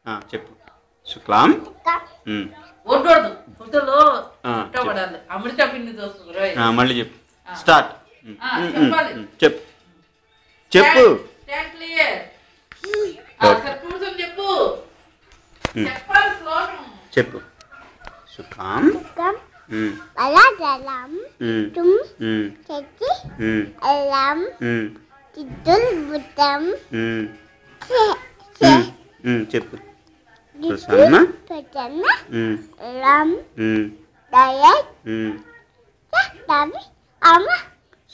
చెప్పు. శుక్లాం. మళ్ళీ చెప్పు. స్టార్ట్. చెప్పు చెప్పు. చెప్పు. శుక్లాం చెప్పు. ప్రసన్న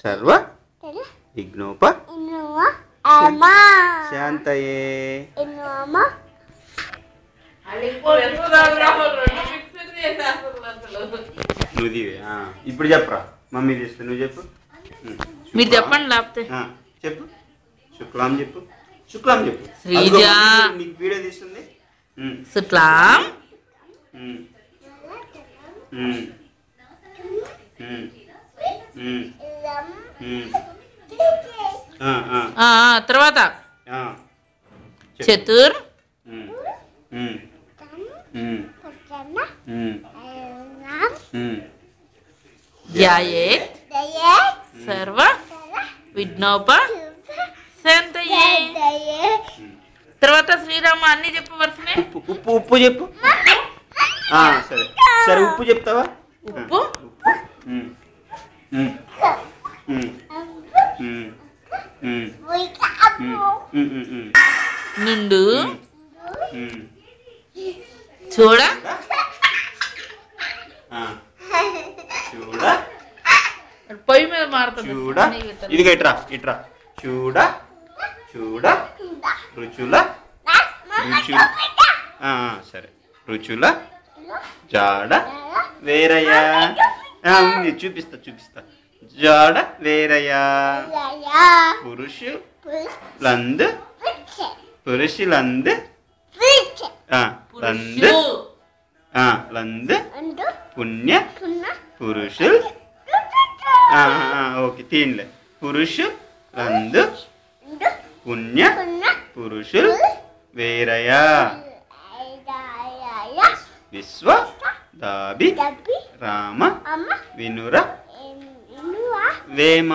సర్వ విఘ్నోప శాంతయే. ఇప్పుడు చెప్పరా. మమ్మీ తీస్తే నువ్వు చెప్పు. మీరు చెప్పండి లేకపోతే. చెప్పు. శుక్లాం చెప్పు. శుక్లాం చెప్పు. నీకు వీడియో తీస్తుంది. శుక్లాం తర్వాత చతుర్ ధ్యాయేత్ సర్వ విఘ్నోప శాంతయే. తర్వాత శ్రీరామ అన్ని చెప్పు వరుసనే. ఉప్పు ఉప్పు చెప్పు. సరే సరే ఉప్పు చెప్తావా. ఉప్పు నిండు చూడ చూడ పొయ్యి మీద మారుతుంది. చూడ ఇదిగా ఇట్రా ఇట్రా. చూడ చూడ రుచుల రుచుల సరే రుచుల జాడ వేరయ్యా. చూపిస్తా చూపిస్తా. జాడ వేరయ్యా. పురుషులందు పురుషులందు లందు లందు పుణ్య పురుషుల్. ఓకే తీన్లే. పురుషులందు పుణ్య పురుషుల్ వేరయా. విశ్వ దాబి రామ వినుర వేమ.